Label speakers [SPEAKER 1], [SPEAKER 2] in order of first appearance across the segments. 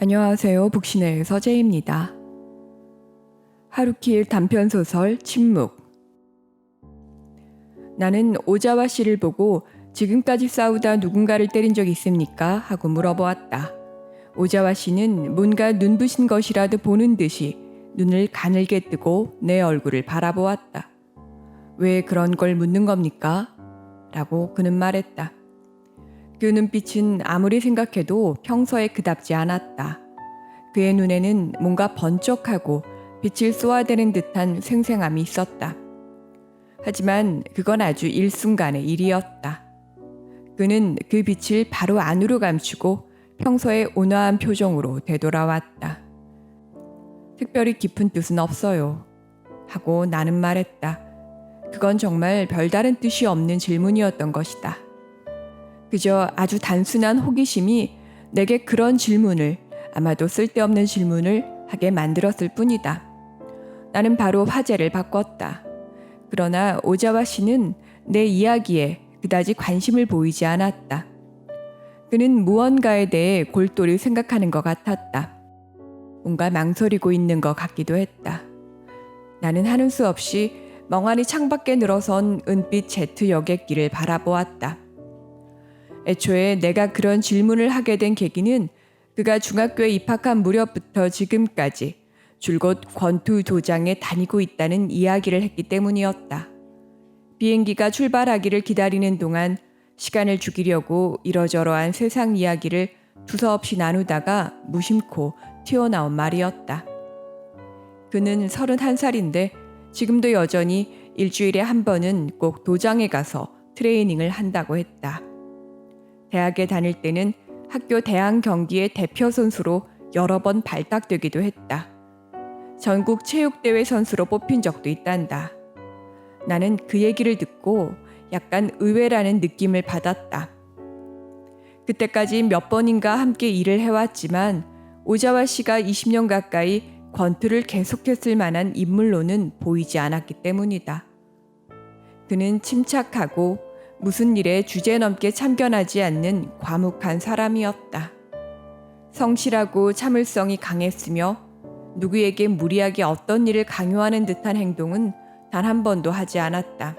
[SPEAKER 1] 안녕하세요. 북신의 서재입니다. 하루키의 단편소설 침묵. 나는 오자와 씨를 보고 지금까지 싸우다 누군가를 때린 적 있습니까? 하고 물어보았다. 오자와 씨는 뭔가 눈부신 것이라도 보는 듯이 눈을 가늘게 뜨고 내 얼굴을 바라보았다. 왜 그런 걸 묻는 겁니까? 라고 그는 말했다. 그 눈빛은 아무리 생각해도 평소에 그답지 않았다. 그의 눈에는 뭔가 번쩍하고 빛을 쏘아대는 듯한 생생함이 있었다. 하지만 그건 아주 일순간의 일이었다. 그는 그 빛을 바로 안으로 감추고 평소의 온화한 표정으로 되돌아왔다. 특별히 깊은 뜻은 없어요. 하고 나는 말했다. 그건 정말 별다른 뜻이 없는 질문이었던 것이다. 그저 아주 단순한 호기심이 내게 그런 질문을, 아마도 쓸데없는 질문을 하게 만들었을 뿐이다. 나는 바로 화제를 바꿨다. 그러나 오자와 씨는 내 이야기에 그다지 관심을 보이지 않았다. 그는 무언가에 대해 골똘히 생각하는 것 같았다. 뭔가 망설이고 있는 것 같기도 했다. 나는 하는 수 없이 멍하니 창밖에 늘어선 은빛 제트 여객기를 바라보았다. 애초에 내가 그런 질문을 하게 된 계기는 그가 중학교에 입학한 무렵부터 지금까지 줄곧 권투 도장에 다니고 있다는 이야기를 했기 때문이었다. 비행기가 출발하기를 기다리는 동안 시간을 죽이려고 이러저러한 세상 이야기를 두서없이 나누다가 무심코 튀어나온 말이었다. 그는 31살인데 지금도 여전히 일주일에 한 번은 꼭 도장에 가서 트레이닝을 한다고 했다. 대학에 다닐 때는 학교 대항 경기의 대표 선수로 여러 번 발탁되기도 했다. 전국 체육대회 선수로 뽑힌 적도 있단다. 나는 그 얘기를 듣고 약간 의외라는 느낌을 받았다. 그때까지 몇 번인가 함께 일을 해왔지만 오자와 씨가 20년 가까이 권투를 계속했을 만한 인물로는 보이지 않았기 때문이다. 그는 침착하고 무슨 일에 주제넘게 참견하지 않는 과묵한 사람이었다. 성실하고 참을성이 강했으며 누구에게 무리하게 어떤 일을 강요하는 듯한 행동은 단 한 번도 하지 않았다.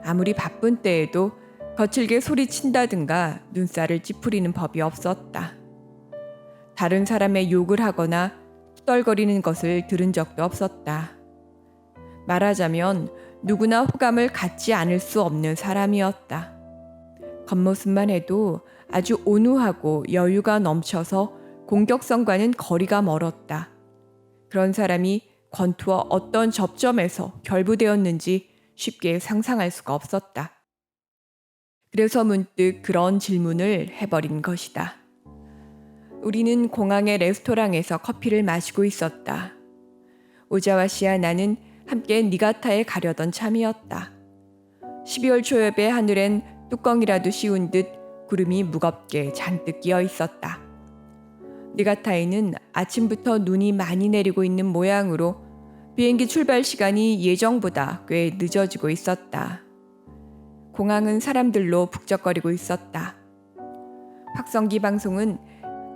[SPEAKER 1] 아무리 바쁜 때에도 거칠게 소리친다든가 눈살을 찌푸리는 법이 없었다. 다른 사람의 욕을 하거나 투덜거리는 것을 들은 적도 없었다. 말하자면 누구나 호감을 갖지 않을 수 없는 사람이었다. 겉모습만 해도 아주 온후하고 여유가 넘쳐서 공격성과는 거리가 멀었다. 그런 사람이 권투와 어떤 접점에서 결부되었는지 쉽게 상상할 수가 없었다. 그래서 문득 그런 질문을 해버린 것이다. 우리는 공항의 레스토랑에서 커피를 마시고 있었다. 오자와 씨와 나는 함께 니가타에 가려던 참이었다. 12월 초엽의 하늘엔 뚜껑이라도 씌운 듯 구름이 무겁게 잔뜩 끼어 있었다. 니가타에는 아침부터 눈이 많이 내리고 있는 모양으로 비행기 출발 시간이 예정보다 꽤 늦어지고 있었다. 공항은 사람들로 북적거리고 있었다. 확성기 방송은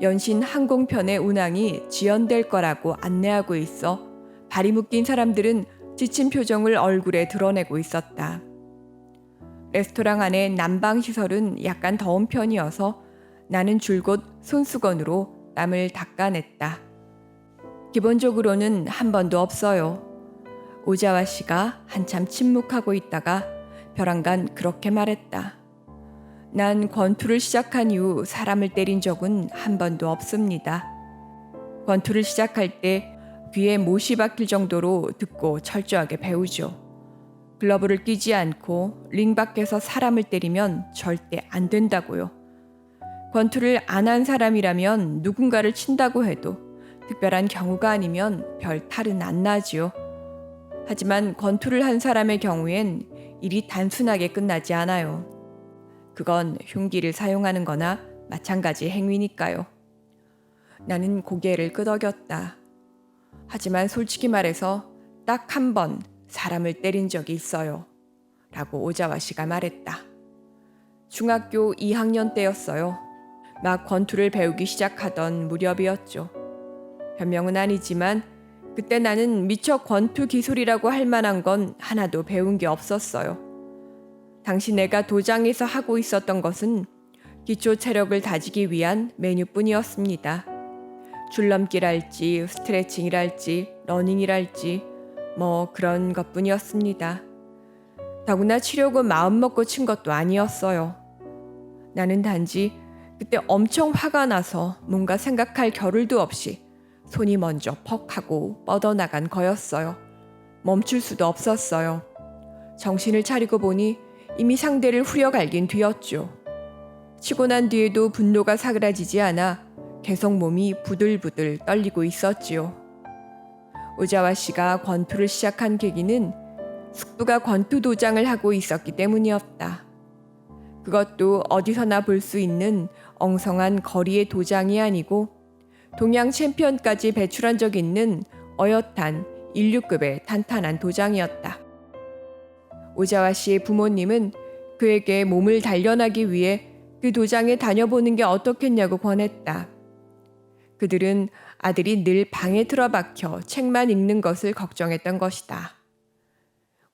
[SPEAKER 1] 연신 항공편의 운항이 지연될 거라고 안내하고 있어 발이 묶인 사람들은 지친 표정을 얼굴에 드러내고 있었다. 레스토랑 안의 난방 시설은 약간 더운 편이어서 나는 줄곧 손수건으로 땀을 닦아냈다. 기본적으로는 한 번도 없어요. 오자와 씨가 한참 침묵하고 있다가 벼랑간 그렇게 말했다. 난 권투를 시작한 이후 사람을 때린 적은 한 번도 없습니다. 권투를 시작할 때 귀에 못이 박힐 정도로 듣고 철저하게 배우죠. 글러브를 끼지 않고 링 밖에서 사람을 때리면 절대 안 된다고요. 권투를 안 한 사람이라면 누군가를 친다고 해도 특별한 경우가 아니면 별 탈은 안 나지요. 하지만 권투를 한 사람의 경우엔 일이 단순하게 끝나지 않아요. 그건 흉기를 사용하는 거나 마찬가지 행위니까요. 나는 고개를 끄덕였다. 하지만 솔직히 말해서 딱 한 번 사람을 때린 적이 있어요. 라고 오자와 씨가 말했다. 중학교 2학년 때였어요. 막 권투를 배우기 시작하던 무렵이었죠. 변명은 아니지만 그때 나는 미처 권투 기술이라고 할 만한 건 하나도 배운 게 없었어요. 당시 내가 도장에서 하고 있었던 것은 기초 체력을 다지기 위한 메뉴뿐이었습니다. 줄넘기랄지 스트레칭이랄지 러닝이랄지 뭐 그런 것뿐이었습니다. 더구나 치려고 마음먹고 친 것도 아니었어요. 나는 단지 그때 엄청 화가 나서 뭔가 생각할 겨를도 없이 손이 먼저 퍽 하고 뻗어나간 거였어요. 멈출 수도 없었어요. 정신을 차리고 보니 이미 상대를 후려갈긴 뒤였죠. 치고 난 뒤에도 분노가 사그라지지 않아 계속 몸이 부들부들 떨리고 있었지요. 오자와 씨가 권투를 시작한 계기는 숙부가 권투 도장을 하고 있었기 때문이었다. 그것도 어디서나 볼 수 있는 엉성한 거리의 도장이 아니고 동양 챔피언까지 배출한 적 있는 어엿한 인류급의 탄탄한 도장이었다. 오자와 씨의 부모님은 그에게 몸을 단련하기 위해 그 도장에 다녀보는 게 어떻겠냐고 권했다. 그들은 아들이 늘 방에 틀어박혀 책만 읽는 것을 걱정했던 것이다.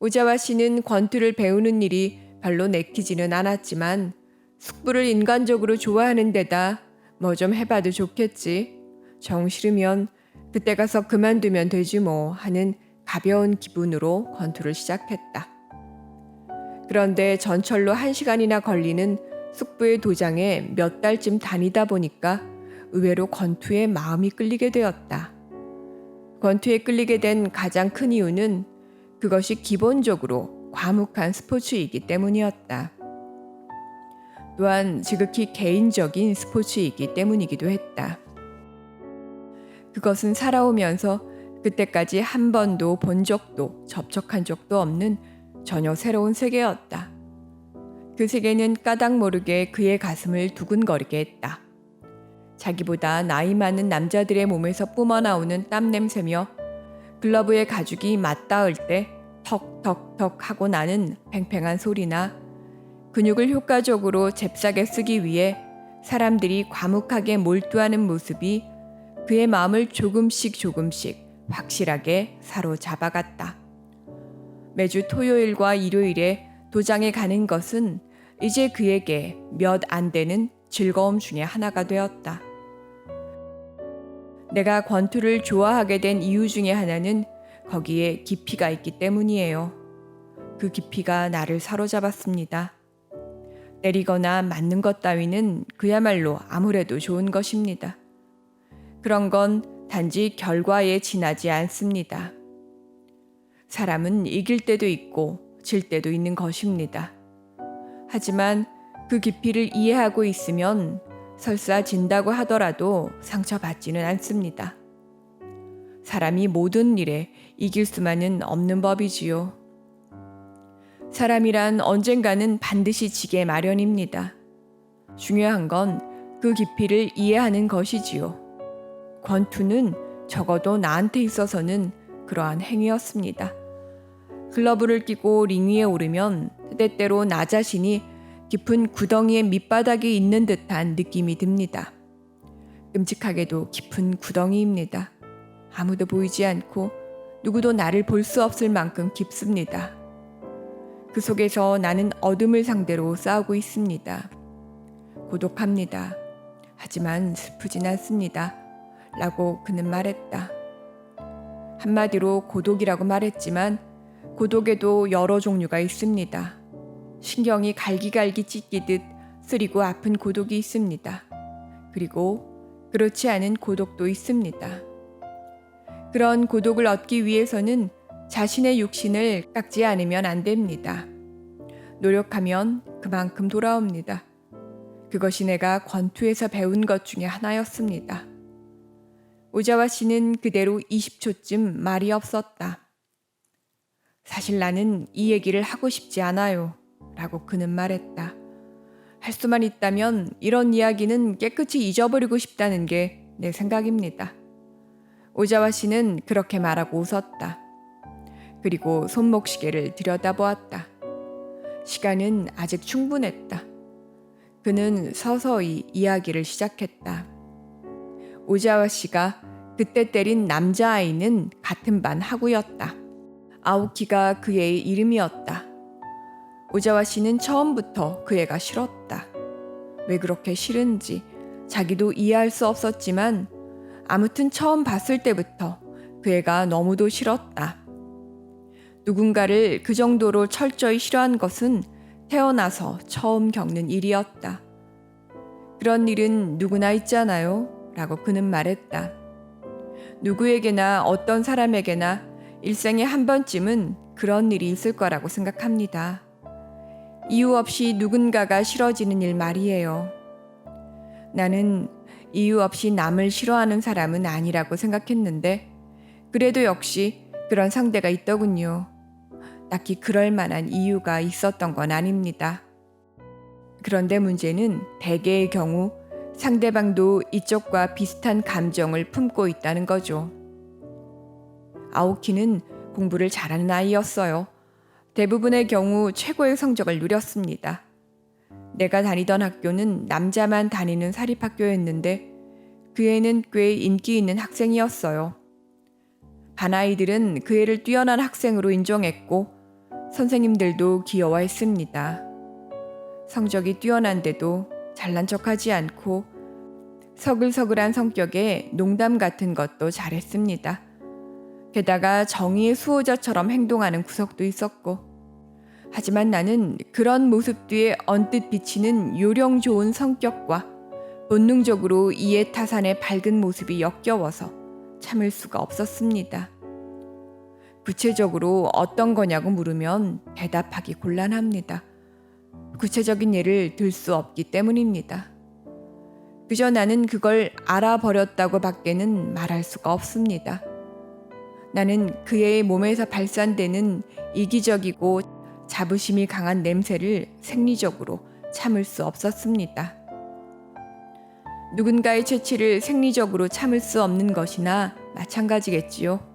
[SPEAKER 1] 오자와 씨는 권투를 배우는 일이 별로 내키지는 않았지만 숙부를 인간적으로 좋아하는 데다 뭐 좀 해봐도 좋겠지. 정 싫으면 그때 가서 그만두면 되지 뭐 하는 가벼운 기분으로 권투를 시작했다. 그런데 전철로 1시간이나 걸리는 숙부의 도장에 몇 달쯤 다니다 보니까 의외로 권투에 마음이 끌리게 되었다. 권투에 끌리게 된 가장 큰 이유는 그것이 기본적으로 과묵한 스포츠이기 때문이었다. 또한 지극히 개인적인 스포츠이기 때문이기도 했다. 그것은 살아오면서 그때까지 한 번도 본 적도 접촉한 적도 없는 전혀 새로운 세계였다. 그 세계는 까닭 모르게 그의 가슴을 두근거리게 했다. 자기보다 나이 많은 남자들의 몸에서 뿜어나오는 땀 냄새며 글러브의 가죽이 맞닿을 때 턱턱턱 하고 나는 팽팽한 소리나 근육을 효과적으로 잽싸게 쓰기 위해 사람들이 과묵하게 몰두하는 모습이 그의 마음을 조금씩 확실하게 사로잡아갔다. 매주 토요일과 일요일에 도장에 가는 것은 이제 그에게 몇 안 되는 즐거움 중에 하나가 되었다. 내가 권투를 좋아하게 된 이유 중에 하나는 거기에 깊이가 있기 때문이에요. 그 깊이가 나를 사로잡았습니다. 때리거나 맞는 것 따위는 그야말로 아무래도 좋은 것입니다. 그런 건 단지 결과에 지나지 않습니다. 사람은 이길 때도 있고 질 때도 있는 것입니다. 하지만 그 깊이를 이해하고 있으면 설사 진다고 하더라도 상처받지는 않습니다. 사람이 모든 일에 이길 수만은 없는 법이지요. 사람이란 언젠가는 반드시 지게 마련입니다. 중요한 건 그 깊이를 이해하는 것이지요. 권투는 적어도 나한테 있어서는 그러한 행위였습니다. 글러브를 끼고 링 위에 오르면 때때로 나 자신이 깊은 구덩이의 밑바닥에 있는 듯한 느낌이 듭니다. 끔찍하게도 깊은 구덩이입니다. 아무도 보이지 않고 누구도 나를 볼 수 없을 만큼 깊습니다. 그 속에서 나는 어둠을 상대로 싸우고 있습니다. 고독합니다. 하지만 슬프진 않습니다. 라고 그는 말했다. 한마디로 고독이라고 말했지만 고독에도 여러 종류가 있습니다. 신경이 갈기갈기 찢기듯 쓰리고 아픈 고독이 있습니다. 그리고 그렇지 않은 고독도 있습니다. 그런 고독을 얻기 위해서는 자신의 육신을 깎지 않으면 안 됩니다. 노력하면 그만큼 돌아옵니다. 그것이 내가 권투에서 배운 것 중에 하나였습니다. 오자와 씨는 그대로 20초쯤 말이 없었다. 사실 나는 이 얘기를 하고 싶지 않아요. 라고 그는 말했다. 할 수만 있다면 이런 이야기는 깨끗이 잊어버리고 싶다는 게 내 생각입니다. 오자와 씨는 그렇게 말하고 웃었다. 그리고 손목시계를 들여다보았다. 시간은 아직 충분했다. 그는 서서히 이야기를 시작했다. 오자와 씨가 그때 때린 남자아이는 같은 반 하구였다. 아오키가 그 애의 이름이었다. 오자와 씨는 처음부터 그 애가 싫었다. 왜 그렇게 싫은지 자기도 이해할 수 없었지만 아무튼 처음 봤을 때부터 그 애가 너무도 싫었다. 누군가를 그 정도로 철저히 싫어한 것은 태어나서 처음 겪는 일이었다. 그런 일은 누구나 있잖아요. 라고 그는 말했다. 누구에게나 어떤 사람에게나 일생에 한 번쯤은 그런 일이 있을 거라고 생각합니다. 이유 없이 누군가가 싫어지는 일 말이에요. 나는 이유 없이 남을 싫어하는 사람은 아니라고 생각했는데 그래도 역시 그런 상대가 있더군요. 딱히 그럴 만한 이유가 있었던 건 아닙니다. 그런데 문제는 대개의 경우 상대방도 이쪽과 비슷한 감정을 품고 있다는 거죠. 아오키는 공부를 잘하는 아이였어요. 대부분의 경우 최고의 성적을 누렸습니다. 내가 다니던 학교는 남자만 다니는 사립학교였는데 그 애는 꽤 인기 있는 학생이었어요. 반 아이들은 그 애를 뛰어난 학생으로 인정했고 선생님들도 귀여워했습니다. 성적이 뛰어난데도 잘난 척하지 않고 서글서글한 성격에 농담 같은 것도 잘했습니다. 게다가 정의의 수호자처럼 행동하는 구석도 있었고 하지만 나는 그런 모습 뒤에 언뜻 비치는 요령 좋은 성격과 본능적으로 이해타산의 밝은 모습이 역겨워서 참을 수가 없었습니다. 구체적으로 어떤 거냐고 물으면 대답하기 곤란합니다. 구체적인 예를 들 수 없기 때문입니다. 그저 나는 그걸 알아버렸다고 밖에는 말할 수가 없습니다. 나는 그 애의 몸에서 발산되는 이기적이고 자부심이 강한 냄새를 생리적으로 참을 수 없었습니다. 누군가의 채취를 생리적으로 참을 수 없는 것이나 마찬가지겠지요.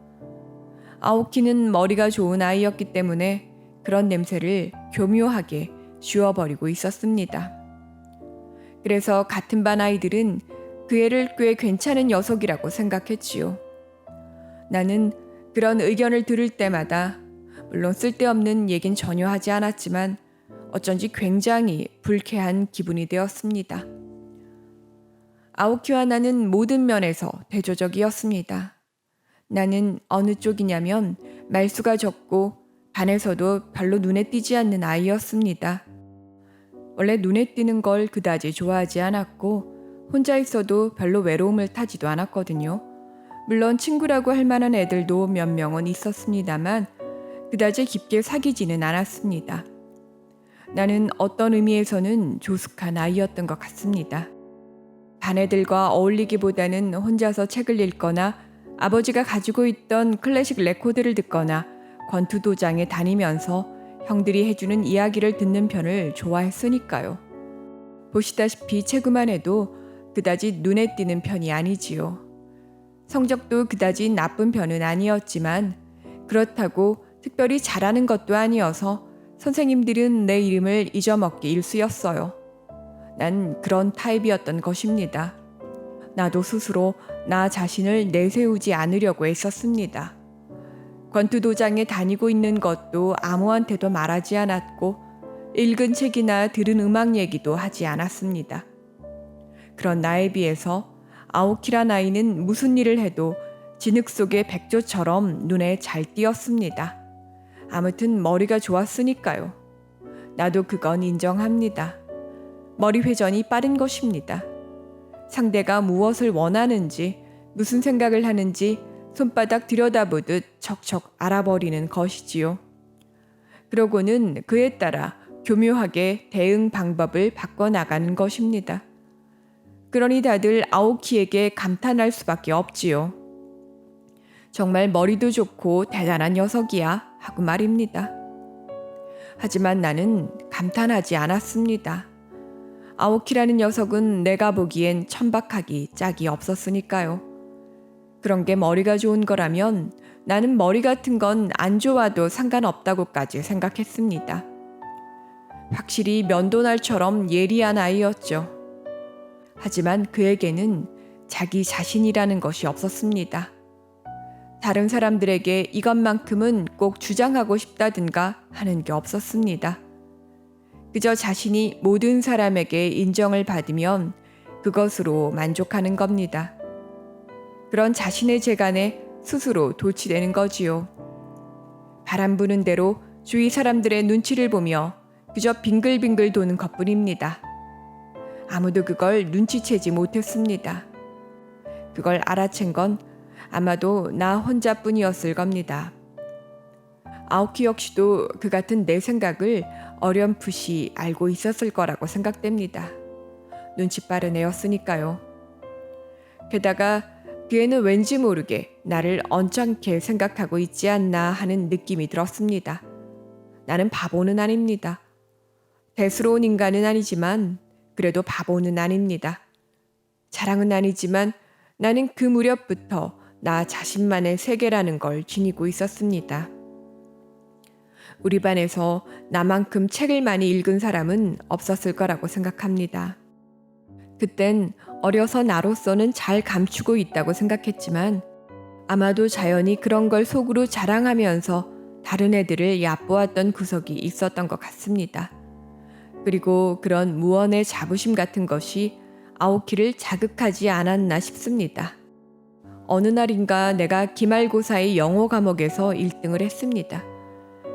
[SPEAKER 1] 아오키는 머리가 좋은 아이였기 때문에 그런 냄새를 교묘하게 지워버리고 있었습니다. 그래서 같은 반 아이들은 그 애를 꽤 괜찮은 녀석이라고 생각했지요. 나는 그런 의견을 들을 때마다 물론 쓸데없는 얘긴 전혀 하지 않았지만 어쩐지 굉장히 불쾌한 기분이 되었습니다. 아오키와 나는 모든 면에서 대조적이었습니다. 나는 어느 쪽이냐면 말수가 적고 반에서도 별로 눈에 띄지 않는 아이였습니다. 원래 눈에 띄는 걸 그다지 좋아하지 않았고 혼자 있어도 별로 외로움을 타지도 않았거든요. 물론 친구라고 할 만한 애들도 몇 명은 있었습니다만 그다지 깊게 사귀지는 않았습니다. 나는 어떤 의미에서는 조숙한 아이였던 것 같습니다. 반 애들과 어울리기보다는 혼자서 책을 읽거나 아버지가 가지고 있던 클래식 레코드를 듣거나 권투도장에 다니면서 형들이 해주는 이야기를 듣는 편을 좋아했으니까요. 보시다시피 체구만 해도 그다지 눈에 띄는 편이 아니지요. 성적도 그다지 나쁜 편은 아니었지만 그렇다고 특별히 잘하는 것도 아니어서 선생님들은 내 이름을 잊어먹기 일쑤였어요. 난 그런 타입이었던 것입니다. 나도 스스로 나 자신을 내세우지 않으려고 애썼습니다. 권투도장에 다니고 있는 것도 아무한테도 말하지 않았고 읽은 책이나 들은 음악 얘기도 하지 않았습니다. 그런 나에 비해서 아오키란 아이는 무슨 일을 해도 진흙 속의 백조처럼 눈에 잘 띄었습니다. 아무튼 머리가 좋았으니까요. 나도 그건 인정합니다. 머리 회전이 빠른 것입니다. 상대가 무엇을 원하는지, 무슨 생각을 하는지 손바닥 들여다보듯 척척 알아버리는 것이지요. 그러고는 그에 따라 교묘하게 대응 방법을 바꿔나가는 것입니다. 그러니 다들 아오키에게 감탄할 수밖에 없지요. 정말 머리도 좋고 대단한 녀석이야 하고 말입니다. 하지만 나는 감탄하지 않았습니다. 아오키라는 녀석은 내가 보기엔 천박하기 짝이 없었으니까요. 그런 게 머리가 좋은 거라면 나는 머리 같은 건 안 좋아도 상관없다고까지 생각했습니다. 확실히 면도날처럼 예리한 아이였죠. 하지만 그에게는 자기 자신이라는 것이 없었습니다. 다른 사람들에게 이것만큼은 꼭 주장하고 싶다든가 하는 게 없었습니다. 그저 자신이 모든 사람에게 인정을 받으면 그것으로 만족하는 겁니다. 그런 자신의 재간에 스스로 도취되는 거지요. 바람 부는 대로 주위 사람들의 눈치를 보며 그저 빙글빙글 도는 것뿐입니다. 아무도 그걸 눈치채지 못했습니다. 그걸 알아챈 건 아마도 나 혼자뿐이었을 겁니다. 아오키 역시도 그 같은 내 생각을 어렴풋이 알고 있었을 거라고 생각됩니다. 눈치 빠른 애였으니까요. 게다가 그 애는 왠지 모르게 나를 언짢게 생각하고 있지 않나 하는 느낌이 들었습니다. 나는 바보는 아닙니다. 대수로운 인간은 아니지만 그래도 바보는 아닙니다. 자랑은 아니지만 나는 그 무렵부터 나 자신만의 세계라는 걸 지니고 있었습니다. 우리 반에서 나만큼 책을 많이 읽은 사람은 없었을 거라고 생각합니다. 그땐 어려서 나로서는 잘 감추고 있다고 생각했지만 아마도 자연히 그런 걸 속으로 자랑하면서 다른 애들을 얕보았던 구석이 있었던 것 같습니다. 그리고 그런 무언의 자부심 같은 것이 아오키를 자극하지 않았나 싶습니다. 어느 날인가 내가 기말고사의 영어 과목에서 1등을 했습니다.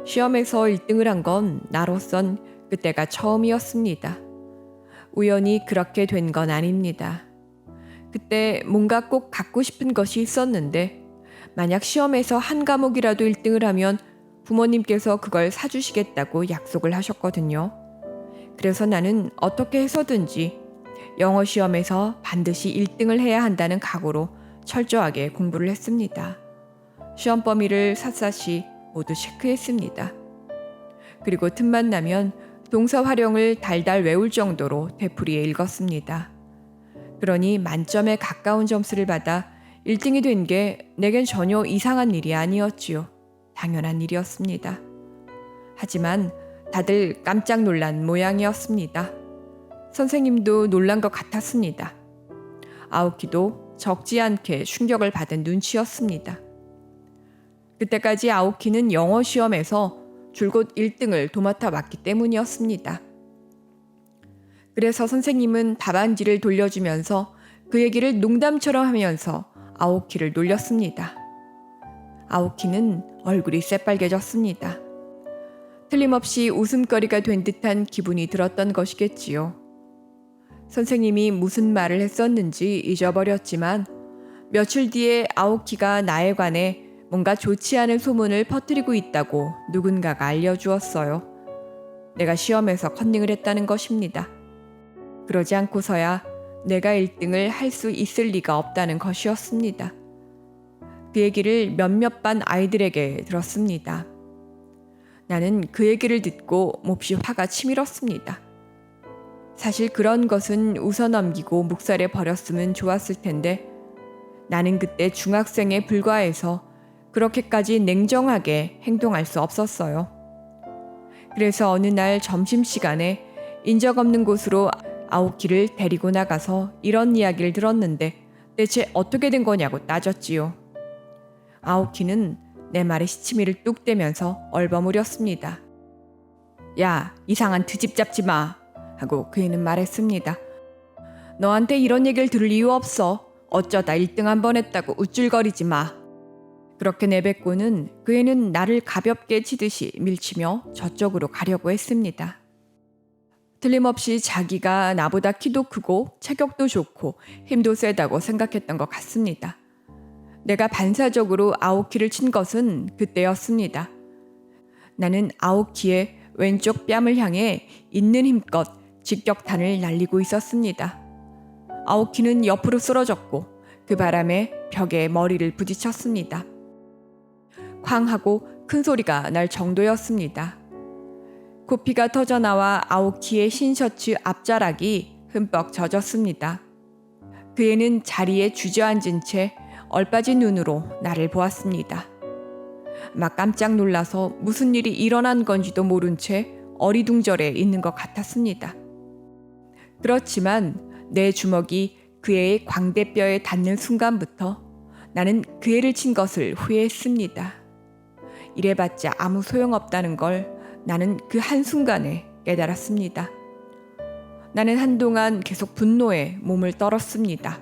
[SPEAKER 1] 시험에서 1등을 한 건 나로선 그때가 처음이었습니다. 우연히 그렇게 된 건 아닙니다. 그때 뭔가 꼭 갖고 싶은 것이 있었는데 만약 시험에서 한 과목이라도 1등을 하면 부모님께서 그걸 사주시겠다고 약속을 하셨거든요. 그래서 나는 어떻게 해서든지 영어 시험에서 반드시 1등을 해야 한다는 각오로 철저하게 공부를 했습니다. 시험 범위를 샅샅이 모두 체크했습니다. 그리고 틈만 나면 동사 활용을 달달 외울 정도로 되풀이해 읽었습니다. 그러니 만점에 가까운 점수를 받아 1등이 된 게 내겐 전혀 이상한 일이 아니었지요. 당연한 일이었습니다. 하지만 다들 깜짝 놀란 모양이었습니다. 선생님도 놀란 것 같았습니다. 아오키도 적지 않게 충격을 받은 눈치였습니다. 그때까지 아오키는 영어 시험에서 줄곧 1등을 도맡아 왔기 때문이었습니다. 그래서 선생님은 답안지를 돌려주면서 그 얘기를 농담처럼 하면서 아오키를 놀렸습니다. 아오키는 얼굴이 새빨개졌습니다. 틀림없이 웃음거리가 된 듯한 기분이 들었던 것이겠지요. 선생님이 무슨 말을 했었는지 잊어버렸지만 며칠 뒤에 아오키가 나에 관해 뭔가 좋지 않은 소문을 퍼뜨리고 있다고 누군가가 알려주었어요. 내가 시험에서 컨닝을 했다는 것입니다. 그러지 않고서야 내가 1등을 할 수 있을 리가 없다는 것이었습니다. 그 얘기를 몇몇 반 아이들에게 들었습니다. 나는 그 얘기를 듣고 몹시 화가 치밀었습니다. 사실 그런 것은 웃어넘기고 묵살해 버렸으면 좋았을 텐데 나는 그때 중학생에 불과해서 그렇게까지 냉정하게 행동할 수 없었어요. 그래서 어느 날 점심시간에 인적 없는 곳으로 아오키를 데리고 나가서 이런 이야기를 들었는데 대체 어떻게 된 거냐고 따졌지요. 아오키는 내 말에 시치미를 뚝 떼면서 얼버무렸습니다. 야, 이상한 트집 잡지 마 하고 그 애는 말했습니다. 너한테 이런 얘기를 들을 이유 없어. 어쩌다 1등 한 번 했다고 우쭐거리지 마. 그렇게 내뱉고는 그 애는 나를 가볍게 치듯이 밀치며 저쪽으로 가려고 했습니다. 틀림없이 자기가 나보다 키도 크고 체격도 좋고 힘도 세다고 생각했던 것 같습니다. 내가 반사적으로 아오키를 친 것은 그때였습니다. 나는 아오키의 왼쪽 뺨을 향해 있는 힘껏 직격탄을 날리고 있었습니다. 아오키는 옆으로 쓰러졌고 그 바람에 벽에 머리를 부딪혔습니다. 쾅 하고 큰 소리가 날 정도였습니다. 코피가 터져나와 아오키의 흰 셔츠 앞자락이 흠뻑 젖었습니다. 그 애는 자리에 주저앉은 채 얼빠진 눈으로 나를 보았습니다. 막 깜짝 놀라서 무슨 일이 일어난 건지도 모른 채 어리둥절해 있는 것 같았습니다. 그렇지만 내 주먹이 그 애의 광대뼈에 닿는 순간부터 나는 그 애를 친 것을 후회했습니다. 이래봤자 아무 소용없다는 걸 나는 그 한순간에 깨달았습니다. 나는 한동안 계속 분노에 몸을 떨었습니다.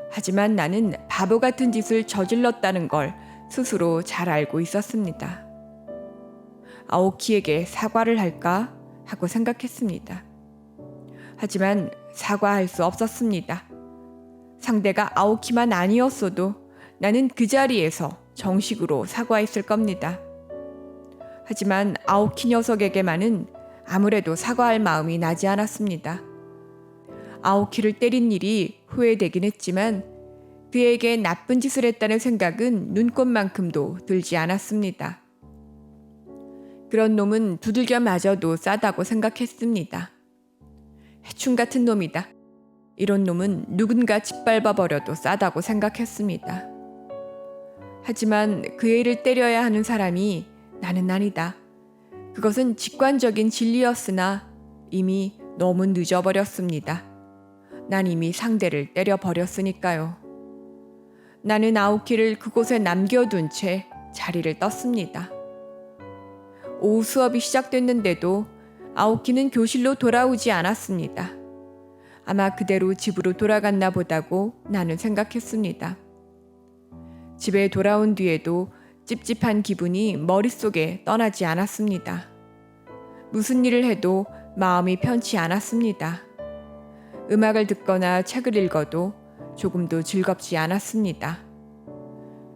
[SPEAKER 1] 하지만 나는 바보 같은 짓을 저질렀다는 걸 스스로 잘 알고 있었습니다. 아오키에게 사과를 할까 하고 생각했습니다. 하지만 사과할 수 없었습니다. 상대가 아오키만 아니었어도 나는 그 자리에서 정식으로 사과했을 겁니다. 하지만 아오키 녀석에게만은 아무래도 사과할 마음이 나지 않았습니다. 아오키를 때린 일이 후회되긴 했지만 그에게 나쁜 짓을 했다는 생각은 눈꽃만큼도 들지 않았습니다. 그런 놈은 두들겨 맞아도 싸다고 생각했습니다. 해충 같은 놈이다. 이런 놈은 누군가 짓밟아버려도 싸다고 생각했습니다. 하지만 그 애를 때려야 하는 사람이 나는 아니다. 그것은 직관적인 진리였으나 이미 너무 늦어버렸습니다. 난 이미 상대를 때려버렸으니까요. 나는 아오키를 그곳에 남겨둔 채 자리를 떴습니다. 오후 수업이 시작됐는데도 아오키는 교실로 돌아오지 않았습니다. 아마 그대로 집으로 돌아갔나 보다고 나는 생각했습니다. 집에 돌아온 뒤에도 찝찝한 기분이 머릿속에 떠나지 않았습니다. 무슨 일을 해도 마음이 편치 않았습니다. 음악을 듣거나 책을 읽어도 조금도 즐겁지 않았습니다.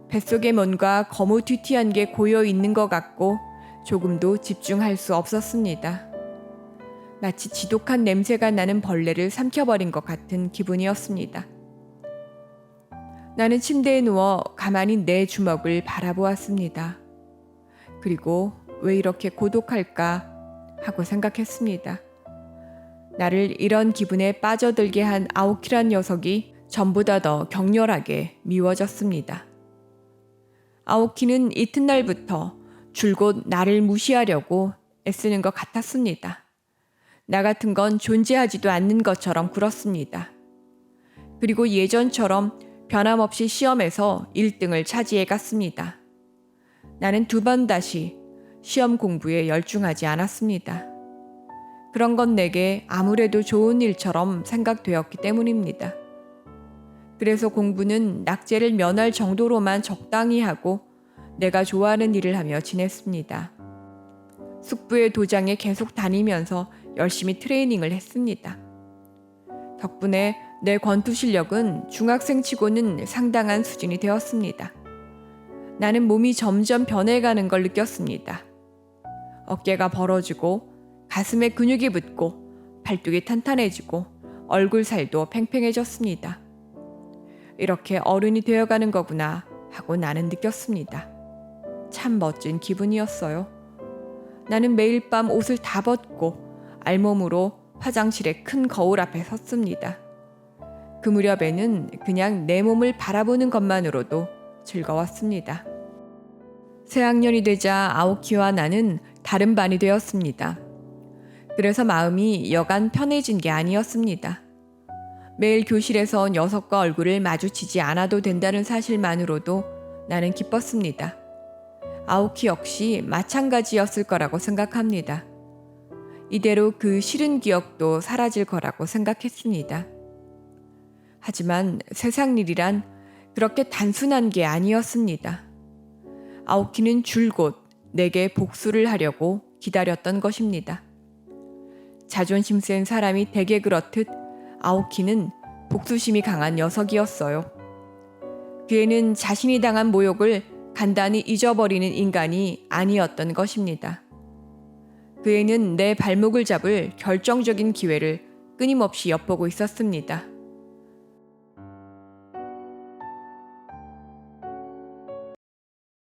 [SPEAKER 1] 뱃속에 뭔가 거무튀튀한 게 고여 있는 것 같고 조금도 집중할 수 없었습니다. 마치 지독한 냄새가 나는 벌레를 삼켜버린 것 같은 기분이었습니다. 나는 침대에 누워 가만히 내 주먹을 바라보았습니다. 그리고 왜 이렇게 고독할까 하고 생각했습니다. 나를 이런 기분에 빠져들게 한 아오키란 녀석이 전보다 더 격렬하게 미워졌습니다. 아오키는 이튿날부터 줄곧 나를 무시하려고 애쓰는 것 같았습니다. 나 같은 건 존재하지도 않는 것처럼 굴었습니다. 그리고 예전처럼 변함없이 시험에서 1등을 차지해 갔습니다. 나는 2번 다시 시험 공부에 열중하지 않았습니다. 그런 건 내게 아무래도 좋은 일처럼 생각되었기 때문입니다. 그래서 공부는 낙제를 면할 정도로만 적당히 하고 내가 좋아하는 일을 하며 지냈습니다. 숙부의 도장에 계속 다니면서 열심히 트레이닝을 했습니다. 덕분에 내 권투 실력은 중학생치고는 상당한 수준이 되었습니다. 나는 몸이 점점 변해가는 걸 느꼈습니다. 어깨가 벌어지고 가슴에 근육이 붙고 팔뚝이 탄탄해지고 얼굴 살도 팽팽해졌습니다. 이렇게 어른이 되어가는 거구나 하고 나는 느꼈습니다. 참 멋진 기분이었어요. 나는 매일 밤 옷을 다 벗고 알몸으로 화장실의 큰 거울 앞에 섰습니다. 그 무렵에는 그냥 내 몸을 바라보는 것만으로도 즐거웠습니다. 새학년이 되자 아오키와 나는 다른 반이 되었습니다. 그래서 마음이 여간 편해진 게 아니었습니다. 매일 교실에서 녀석과 얼굴을 마주치지 않아도 된다는 사실만으로도 나는 기뻤습니다. 아오키 역시 마찬가지였을 거라고 생각합니다. 이대로 그 싫은 기억도 사라질 거라고 생각했습니다. 하지만 세상 일이란 그렇게 단순한 게 아니었습니다. 아오키는 줄곧 내게 복수를 하려고 기다렸던 것입니다. 자존심 센 사람이 대개 그렇듯 아오키는 복수심이 강한 녀석이었어요. 그 애는 자신이 당한 모욕을 간단히 잊어버리는 인간이 아니었던 것입니다. 그 애는 내 발목을 잡을 결정적인 기회를 끊임없이 엿보고 있었습니다.